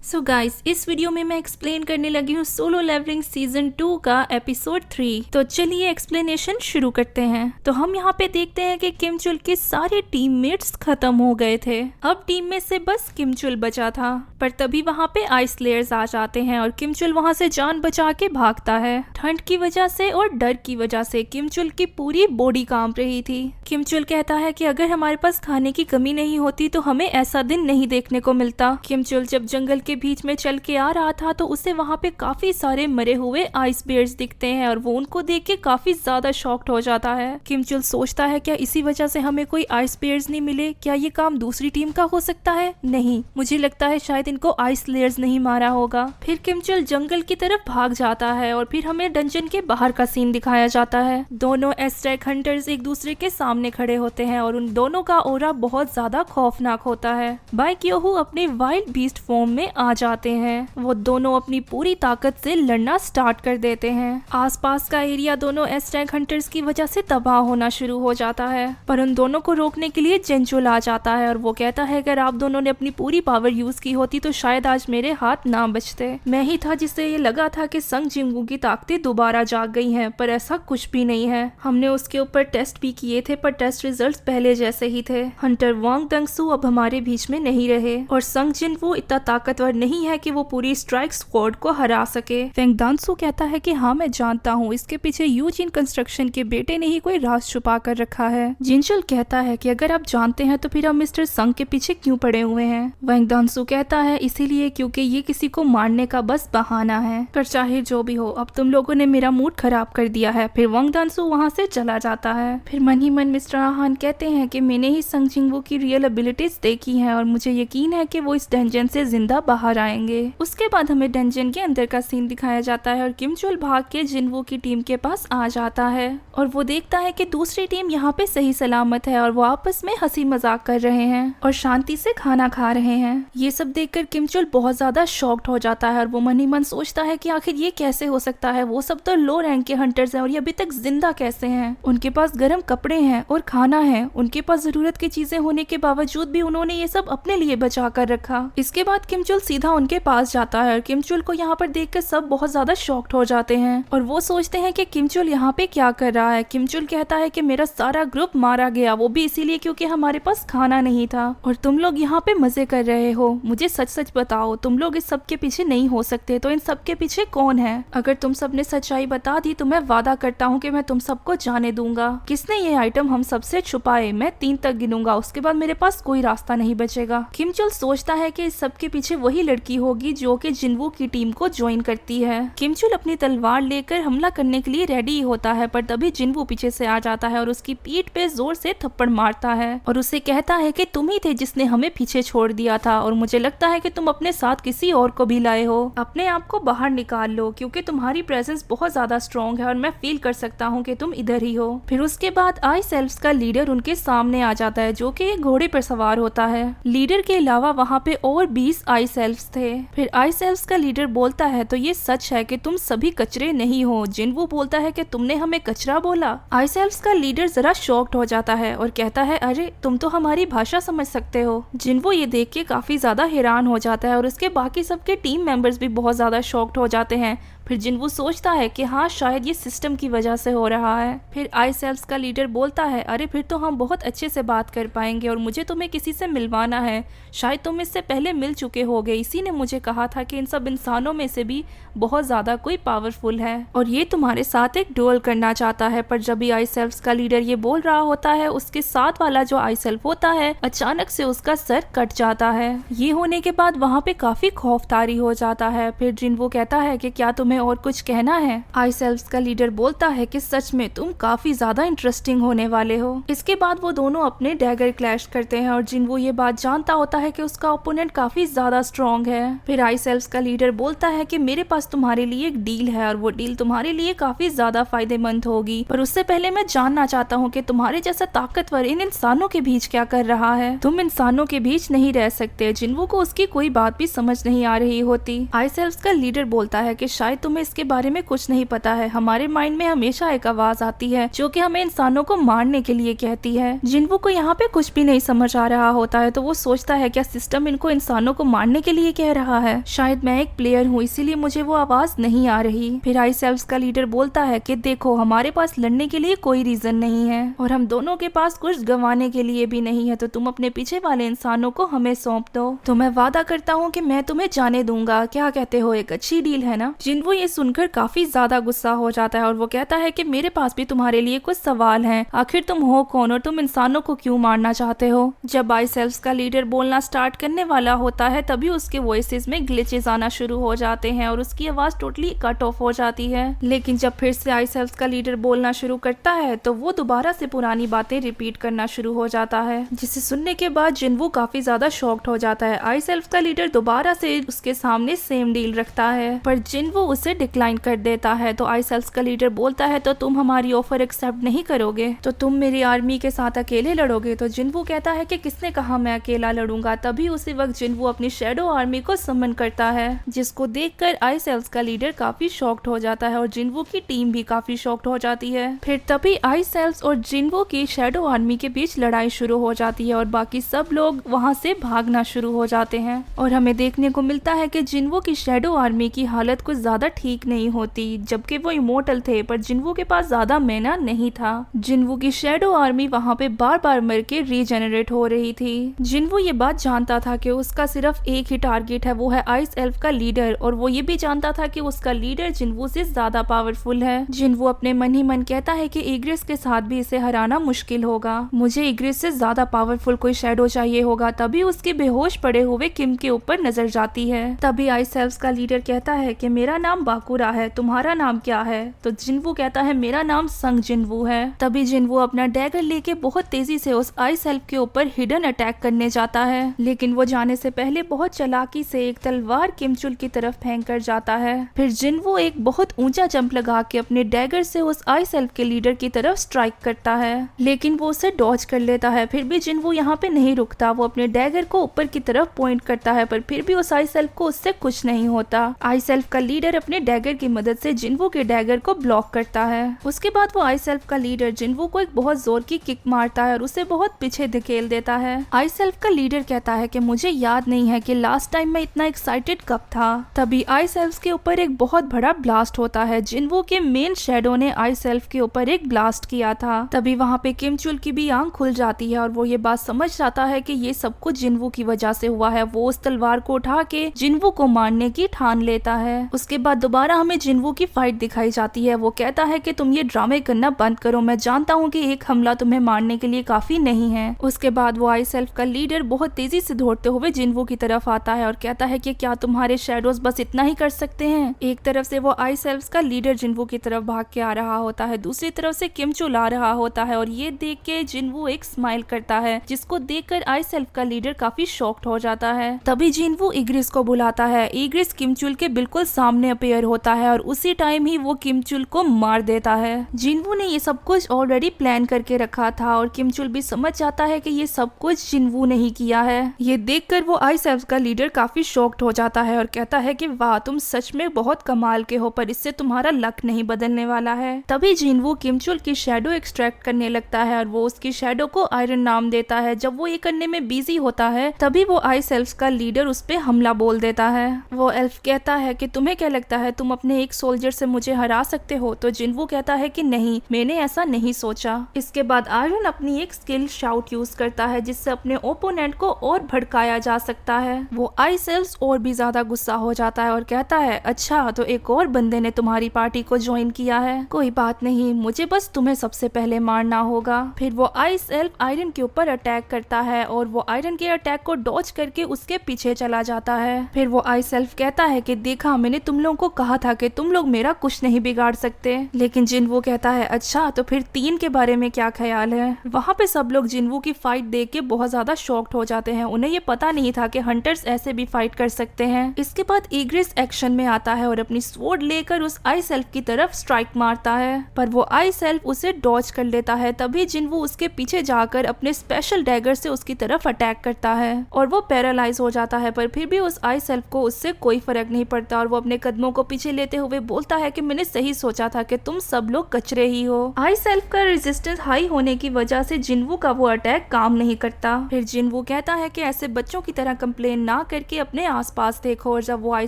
So guys, इस video में मैं एक्सप्लेन करने लगी हूँ सोलो लेवलिंग सीजन 2 का एपिसोड 3। तो चलिए एक्सप्लेनेशन शुरू करते हैं। तो हम यहाँ पे देखते हैं कि किम चुल के सारे टीममेट्स खत्म हो गए थे। अब टीम में से बस किम चुल बचा था, पर तभी वहाँ पे आइस लेयर्स आ जाते हैं और किम चुल वहाँ से जान बचा के भागता है। ठंड की वजह से और डर की वजह से किम चुल की पूरी बॉडी कांप रही थी। किम चुल कहता है कि अगर हमारे पास खाने की कमी नहीं होती तो हमें ऐसा दिन नहीं देखने को मिलता। किम चुल जब जंगल के बीच में चल के आ रहा था तो उसे वहाँ पे काफी सारे मरे हुए आइस बेयर्स दिखते हैं और वो उनको देख के काफी ज्यादा शॉक्ड हो जाता है। किम चुल सोचता है क्या इसी वजह से हमें कोई आइस बेयर्स नहीं मिले, क्या ये काम दूसरी टीम का हो सकता है? नहीं, मुझे लगता है शायद इनको आइस लेयर्स नहीं मारा होगा। फिर किम चुल जंगल की तरफ भाग जाता है और फिर हमें डंजन के बाहर का सीन दिखाया जाता है। दोनों एज़टेक हंटर्स एक दूसरे के सामने खड़े होते हैं और उन दोनों का ऑरा बहुत ज्यादा खौफनाक होता है। बाइक्योहू अपने वाइल्ड बीस्ट फॉर्म में आ जाते हैं। वो दोनों अपनी पूरी ताकत से लड़ना स्टार्ट कर देते हैं। आसपास का एरिया दोनों एज़टेक हंटर्स की वजह से तबाह होना शुरू हो जाता है, पर उन दोनों को रोकने के लिए जेंचुल आ जाता है और वो कहता है अगर आप दोनों ने अपनी पूरी पावर यूज की होती तो शायद आज मेरे हाथ ना बचते। मैं ही था जिससे ये लगा था कि संग जिंगू की ताकतें दोबारा जाग गई हैं, पर ऐसा कुछ भी नहीं है। हमने उसके ऊपर टेस्ट भी किए थे पर टेस्ट रिजल्ट्स पहले जैसे ही थे। हंटर वांग दंगसू अब हमारे बीच में नहीं रहे और संग जिन वो इतना ताकतवर नहीं है कि वो पूरी स्ट्राइक स्क्वाड को हरा सके। फेंग दानसू कहता है कि हाँ मैं जानता हूँ, इसके पीछे यूजिन कंस्ट्रक्शन के बेटे ने ही कोई राज छुपा कर रखा है। जिनचुल कहता है कि अगर आप जानते हैं तो फिर आप मिस्टर संग के पीछे क्यों पड़े हुए हैं? वेंग दानसू कहता है इसीलिए क्योंकि ये किसी को मारने का बस बहाना है। पर चाहे जो भी हो, अब तुम लोगों ने मेरा मूड खराब कर दिया है। फिर वेंग दानसू वहाँ से चला जाता है। फिर मन ही मन मिस्टर आहान कहते हैं कि मैंने ही संग जिंगवू की रियल एबिलिटीज देखी हैं और मुझे यकीन है कि वो इस डंजन से जिंदा बाहर आएंगे। उसके बाद हमें डंजन के अंदर का सीन दिखाया जाता है और किम चुल भाग के जिनवू की टीम के पास आ जाता है और वो देखता है कि दूसरी टीम यहाँ पे सही सलामत है और वो आपस में हंसी मजाक कर रहे हैं और शांति से खाना खा रहे हैं। ये सब देखकर किम चुल बहुत ज्यादा शॉक्ड हो जाता है और वो मन ही मन सोचता है कि आखिर ये कैसे हो सकता है? वो सब तो लो रैंक के हंटर्स हैं और ये अभी तक जिंदा कैसे हैं? उनके पास गर्म कपड़े हैं और खाना है, उनके पास जरूरत की चीजें होने के बावजूद भी उन्होंने ये सब अपने लिए बचा कर रखा। इसके बाद किम चुल सीधा उनके पास जाता है और किम चुल को यहाँ पर देखकर सब बहुत ज्यादा शॉक्ड हो जाते हैं और वो सोचते हैं कि किम चुल यहाँ पे क्या कर रहा है। किम चुल कहता है कि मेरा सारा ग्रुप मारा गया, वो भी इसीलिए क्योंकि हमारे पास खाना नहीं था और तुम लोग यहाँ पे मजे कर रहे हो। मुझे सच सच बताओ, तुम लोग इस सब के पीछे नहीं हो सकते तो इन सब के पीछे कौन है? अगर तुम सब ने सच्चाई बता दी तो मैं वादा करता हूँ कि मैं तुम सबको जाने दूंगा। किसने ये आइटम हम सबसे छुपाए? मैं 3 तक गिनूंगा, उसके बाद मेरे पास कोई रास्ता नहीं बचेगा। किम चुल सोचता है कि इस सब के पीछे वही लड़की होगी जो कि जिनवू की टीम को ज्वाइन करती है। किम चुल अपनी तलवार लेकर हमला करने के लिए रेडी होता है, पर तभी जिनवू पीछे से आ जाता है और उसकी पीठ पे जोर से थप्पड़ मारता है और उसे कहता है कि तुम ही थे जिसने हमें पीछे छोड़ दिया था और मुझे लगता है कि तुम अपने साथ किसी और को भी लाए हो। अपने आप को बाहर निकाल लो क्योंकि तुम्हारी प्रेजेंस बहुत ज्यादा स्ट्रॉन्ग है और मैं फील कर सकता हूँ कि तुम इधर ही हो। फिर उसके बाद आइस एल्फ्स का लीडर उनके सामने आ जाता है जो कि एक घोड़े पर सवार होता है। लीडर के अलावा वहाँ पे और 20 आइस एल्फ्स थे। फिर आइस एल्फ्स का लीडर बोलता है तो ये सच है कि तुम सभी कचरे नहीं हो? जिनवू बोलता है कि तुमने हमें कचरा बोला? आइस एल्फ्स का लीडर जरा शॉक्ड हो जाता है और कहता है अरे तुम तो हमारी भाषा समझ सकते हो। जिनवू ये देख के काफी ज्यादा हैरान हो जाता है और उसके बाकी सबके टीम मेंबर्स भी बहुत ज्यादा शॉक्ड हो जाते हैं। फिर जिनवू सोचता है कि हाँ शायद ये सिस्टम की वजह से हो रहा है। फिर आइस एल्फ्स का लीडर बोलता है अरे फिर तो हम बहुत अच्छे से बात कर पाएंगे और मुझे तुम्हें किसी से मिलवाना है। शायद तुम इससे पहले मिल चुके होगे, इसी ने मुझे कहा था कि इन सब इंसानों में से भी बहुत ज्यादा कोई पावरफुल है और ये तुम्हारे साथ एक डुएल करना चाहता है। पर जब भी आइस एल्फ्स का लीडर ये बोल रहा होता है उसके साथ वाला जो आइस एल्फ होता है अचानक से उसका सर कट जाता है। ये होने के बाद वहाँ पे काफी खौफतारी हो जाता है। फिर जिनवू कहता है कि क्या तुम्हें और कुछ कहना है? आइस एल्फ्स का लीडर बोलता है कि सच में तुम काफी ज्यादा इंटरेस्टिंग होने वाले हो। इसके बाद वो दोनों अपने डैगर क्लैश करते हैं और जिनवू ये बात जानता होता है कि उसका ओपोनेंट काफी ज्यादा स्ट्रॉन्ग है। फिर आइस एल्फ्स का लीडर बोलता है कि मेरे पास तुम्हारे लिए एक डील है और वो डील तुम्हारे लिए काफी ज्यादा फायदेमंद होगी, पर उससे पहले मैं जानना चाहता हूँ कि तुम्हारे जैसा ताकतवर इन इंसानों के बीच क्या कर रहा है? तुम इंसानों के बीच नहीं रह सकते। जिनवू को उसकी कोई बात भी समझ नहीं आ रही होती। आइस एल्फ्स का लीडर बोलता है कि शायद तुम्हें इसके बारे में कुछ नहीं पता है। हमारे माइंड में हमेशा एक आवाज आती है जो कि हमें इंसानों को मारने के लिए कहती है। जिन्वू को यहाँ पे कुछ भी नहीं समझ आ रहा होता है, तो वो सोचता है क्या सिस्टम इनको इंसानों को मारने के लिए कह रहा है? शायद मैं एक प्लेयर हूँ इसीलिए मुझे वो आवाज नहीं आ रही। फिर आइस एल्व्स का लीडर बोलता है कि देखो हमारे पास लड़ने के लिए कोई रीजन नहीं है और हम दोनों के पास कुछ गंवाने के लिए भी नहीं है, तो तुम अपने पीछे वाले इंसानों को हमें सौंप दो तो मैं वादा करता हूँ कि मैं तुम्हें जाने दूंगा। क्या कहते हो, एक अच्छी डील है ना? जिन्वू ये सुनकर काफी ज्यादा गुस्सा हो जाता है और वो कहता है कि मेरे पास भी तुम्हारे लिए कुछ सवाल हैं। आखिर तुम हो कौन और तुम इंसानों को क्यों मारना चाहते हो? जब आइस एल्व्स का लीडर बोलना स्टार्ट करने वाला होता है तभी उसके वॉइसेस में ग्लिचेस आना शुरू हो जाते हैं और उसकी आवाज टोटली कट ऑफ हो जाती है। लेकिन जब फिर से आइस एल्व्स का लीडर बोलना शुरू करता है तो वो दोबारा से पुरानी बातें रिपीट करना शुरू हो जाता है, जिसे सुनने के बाद जिन्वू काफी ज्यादा शॉक्ड हो जाता है। आइस एल्व्स का लीडर दोबारा से उसके सामने सेम डील रखता है पर जिन्वू उसे डिक्लाइन कर देता है। तो आइस एल्व्स का लीडर बोलता है तो तुम हमारी ऑफर एक्सेप्ट नहीं करोगे, तो तुम मेरी आर्मी के साथ अकेले लड़ोगे? तो जिन्वू कहता है कि किसने कहा मैं अकेला लड़ूंगा। तभी उसी वक्त जिन्वू अपनी शैडो आर्मी को समन करता है, जिसको देखकर आइस एल्व्स का लीडर काफी शॉक्ड हो जाता है और जिन्वू की टीम भी काफी शॉक्ड हो जाती है। फिर तभी आइस एल्व्स और जिन्वू की शैडो आर्मी के बीच लड़ाई शुरू हो जाती है और बाकी सब लोग वहाँ से भागना शुरू हो जाते हैं और हमें देखने को मिलता है कि जिन्वू की शैडो आर्मी की हालत कुछ ज्यादा ठीक नहीं होती, जबकि वो इमोर्टल थे पर जिन्वू के पास ज्यादा मैना नहीं था। जिन्वू की शैडो आर्मी वहाँ पे बार बार मर के रीजेनरेट हो रही थी। जिन्वू ये बात जानता था कि उसका सिर्फ एक ही टारगेट है, वो है आइस एल्फ का लीडर, और वो ये भी जानता था कि उसका लीडर जिन्वू से ज्यादा पावरफुल है। जिन्वू अपने मन ही मन कहता है कि इग्रिस के साथ भी इसे हराना मुश्किल होगा, मुझे इग्रिस से ज्यादा पावरफुल कोई शैडो चाहिए होगा। तभी उसके बेहोश पड़े हुए किम के ऊपर नजर जाती है। तभी आइस एल्फ का लीडर कहता है कि मेरा नाम बाकुरा है, तुम्हारा नाम क्या है? तो जिन्वू कहता है मेरा नाम संग जिन्वू है। तभी जिन्वू अपना डैगर लेके बहुत तेजी से उस आइस एल्फ के ऊपर हिडन अटैक करने जाता है, लेकिन वो जाने से पहले बहुत चालाकी से एक तलवार किमचुल की तरफ फेंक कर जाता है। फिर जिन्वू एक बहुत ऊंचा जंप लगा के अपने डैगर से उस आइस एल्फ के लीडर की तरफ स्ट्राइक करता है, लेकिन वो उसे डॉज कर लेता है। फिर भी जिन्वू यहाँ पे नहीं रुकता, वो अपने डैगर को ऊपर की तरफ पॉइंट करता है, पर फिर भी उस आइस एल्फ को उससे कुछ नहीं होता। आइस एल्फ का लीडर अपने डैगर की मदद से जिन्वू के डैगर को ब्लॉक करता है। उसके बाद वो आइस एल्फ का लीडर जिन्वू को एक बहुत जोर की किक मारता है और उसे बहुत पीछे धकेल देता है। आइस एल्फ का लीडर कहता है कि मुझे याद नहीं है कि लास्ट टाइम मैं इतना एक्साइटेड कब था। तभी आइस एल्फ के ऊपर एक बहुत बड़ा ब्लास्ट होता है। जिन्वू के मेन शैडो ने आइस एल्फ के ऊपर एक ब्लास्ट किया था। तभी वहाँ पे किमचुल की भी आंख खुल जाती है और वो ये बात समझ जाता है कि ये सब कुछ जिन्वू की वजह से हुआ है। वो उस तलवार को उठा के जिन्वू को मारने की ठान लेता है। उसके बाद दोबारा हमें जिन्वू की फाइट दिखाई जाती है। वो कहता है कि तुम ये ड्रामे करना बंद करो, मैं जानता हूँ कि एक हमला तुम्हें मारने के लिए काफी नहीं है। उसके बाद वो आइस एल्फ का लीडर बहुत तेजी से दौड़ते हुए जिन्वू की तरफ आता है और कहता है कि क्या तुम्हारे शैडोज बस इतना ही कर सकते हैं? एक तरफ से वो आइस एल्फ का लीडर जिन्वू की तरफ भाग के आ रहा होता है, दूसरी तरफ से किमचुल आ रहा होता है और ये देख के जिन्वू एक स्माइल करता है, जिसको देखकर आइस एल्फ का लीडर काफी शॉक्ड हो जाता है। तभी जिन्वू इग्रिस को बुलाता है। इग्रिस किमचुल के बिल्कुल सामने अपीयर होता है और उसी टाइम ही वो किमचुल को मार देता है। जिन्वू ने ये सब कुछ ऑलरेडी प्लान करके रखा था और किमचुल भी समझ जाता है कि ये सब कुछ जिन्वू ने ही किया है। ये देखकर वो आइस एल्फ का लीडर काफी शॉक्ड हो जाता है और कहता है कि वाह, तुम सच में बहुत कमाल के हो, पर इससे तुम्हारा लक नहीं बदलने वाला है। तभी जिन्वू किमचुल की शैडो एक्सट्रैक्ट करने लगता है और वो उसकी शैडो को आयरन नाम देता है। जब वो ये करने में बिजी होता है तभी वो आइस एल्फ का लीडर उस पे हमला बोल देता है। वो एल्फ कहता है कि तुम्हें क्या लगता है तुम अपने एक सोल्जर से मुझे हरा सकते हो? तो जिन्वू कहता है कि नहीं, मैंने ऐसा नहीं सोचा। इसके बाद आयरन अपनी एक स्किल शाउट यूज करता है जिससे अपने ओपोनेंट को और भड़काया जा सकता है। वो आइस एल्फ और भी ज्यादा गुस्सा हो जाता है और कहता है अच्छा, तो एक और बंदे ने तुम्हारी पार्टी को ज्वाइन किया है, कोई बात नहीं, मुझे बस तुम्हें सबसे पहले मारना होगा। फिर वो आइस एल्फ आयरन के ऊपर अटैक करता है और वो आयरन के अटैक को डॉज करके उसके पीछे चला जाता है। फिर वो आइस एल्फ कहता है कि देखा, मैंने तुम लोगों को कहा था कि तुम लोग मेरा कुछ नहीं बिगाड़ सकते। लेकिन जिन्वू कहता है अच्छा, तो फिर 3 के बारे में क्या ख्याल है? वहाँ पे सब लोग जिन्वू की फाइट देख के बहुत ज्यादा शॉक्ड हो जाते हैं। उन्हें ये पता नहीं था कि हंटर्स ऐसे भी फाइट कर सकते हैं। इसके बाद इग्रिस एक्शन में आता है और अपनी स्वॉर्ड लेकर उस आइस एल्फ की तरफ स्ट्राइक मारता है, पर वो आइस एल्फ उसे डॉज कर लेता है। तभी जिन्वू उसके पीछे जाकर अपने स्पेशल डैगर से उसकी तरफ अटैक करता है और वो पैरालाइज हो जाता है, पर फिर भी उस आइस एल्फ को उससे कोई फर्क नहीं पड़ता और वो अपने कदमों को पीछे लेते हुए बोलता है कि मैंने सही सोचा था कि तुम सब लोग कचरे ही हो। आई सेल्फ का रेजिस्टेंस हाई होने की वजह से जिनवू का वो अटैक काम नहीं करता। फिर जिनवू कहता है कि ऐसे बच्चों की तरह कंप्लेन ना करके अपने आसपास देखो, और जब वो आई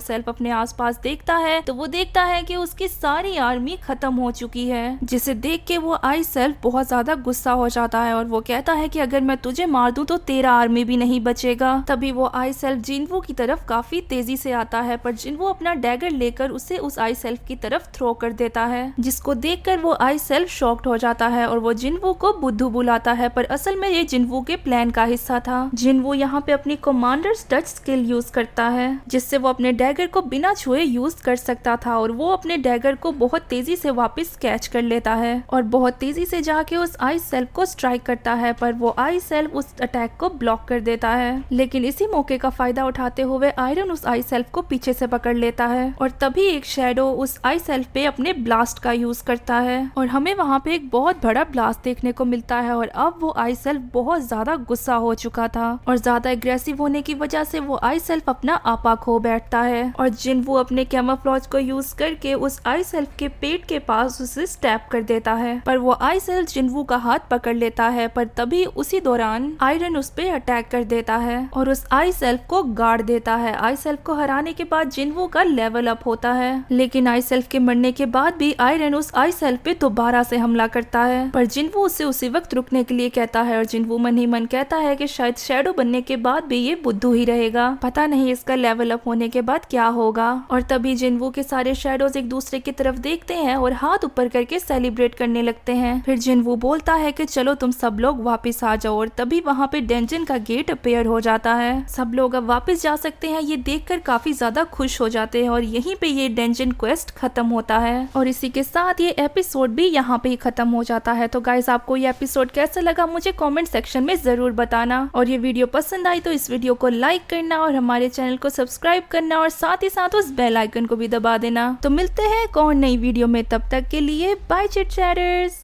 सेल्फ अपने आसपास देखता है तो वो देखता है कि उसकी सारी आर्मी खत्म हो चुकी है, जिसे देख के वो आई सेल्फ बहुत ज्यादा गुस्सा हो जाता है और वो कहता है कि अगर मैं तुझे मार दूं तो तेरा आर्मी भी नहीं बचेगा। तभी वो आई सेल्फ जिनवू की तरफ काफी तेजी से आता है, पर जिनवू अपना डैगर लेकर उसे उस आई सेल्फ की तरफ थ्रो कर देता है, जिसको देखकर वो आई सेल्फ शॉक्ड हो जाता है और वो जिनवू को बुद्धू बुलाता है, पर असल में ये जिनवू के प्लान का हिस्सा था। जिनवू यहाँ पे अपनी कमांडर्स टच स्किल यूज करता है, जिससे वो अपने डैगर को बिना छुए यूज कर सकता था, और वो अपने डैगर को बहुत तेजी से वापस कैच कर लेता है और बहुत तेजी से जाके उस आई सेल्फ को स्ट्राइक करता है, पर वो आई सेल्फ उस अटैक को ब्लॉक कर देता है। लेकिन इसी मौके का फायदा उठाते हुए आयरन उस आई सेल्फ को पीछे से पकड़ लेता है और तभी एक शैडो उस आई सेल्फ पे अपने ब्लास्ट का यूज करता है और हमें वहाँ पे एक बहुत बड़ा ब्लास्ट देखने को मिलता है। और अब वो आई सेल्फ बहुत ज्यादा गुस्सा हो चुका था और ज्यादा एग्रेसिव होने की वजह से वो आई सेल्फ अपना आपा खो बैठता है और जिनवू अपने कैमोफ्लेज को यूज करके उस आई सेल्फ के पेट के पास उसे स्टैप कर देता है, पर वो आई सेल्फ जिनवू का हाथ पकड़ लेता है, पर तभी उसी दौरान आयरन उस पे अटैक कर देता है और उस आई सेल्फ को गाड़ देता है। आई सेल्फ को हराने के बाद जिनवू का लेवल अप होता है, लेकिन आई सेल्फ के मरने के बाद भी आयरन उस आई सेल्फ पे दोबारा से हमला करता है, पर जिनवू उसे उसी वक्त रुकने के लिए कहता है और जिनवू मन ही मन कहता है कि शायद शैडो बनने के बाद भी ये बुद्धू ही रहेगा, पता नहीं इसका लेवल अप होने के बाद क्या होगा। और तभी जिनवू के सारे शैडोज एक दूसरे की तरफ देखते हैं और हाथ ऊपर करके सेलिब्रेट करने लगते हैं। फिर जिनवू बोलता है कि चलो तुम सब लोग वापस आ जाओ, और तभी वहाँ पे डंजन का गेट अपेयर हो जाता है। सब लोग अब वापस जा सकते हैं, ये देखकर काफी ज्यादा खुश हो जाते हैं और यहीं पे ये डंजन क्वेस्ट खत्म होता है और इसी के साथ ये एपिसोड भी यहाँ पे ही खत्म हो जाता है। तो गाइस, आपको ये एपिसोड कैसा लगा मुझे कमेंट सेक्शन में जरूर बताना, और ये वीडियो पसंद आई तो इस वीडियो को लाइक करना और हमारे चैनल को सब्सक्राइब करना और साथ ही साथ उस बेल आइकन को भी दबा देना। तो मिलते हैं एक और नई वीडियो में, तब तक के लिए बाय चिट चैटर्स।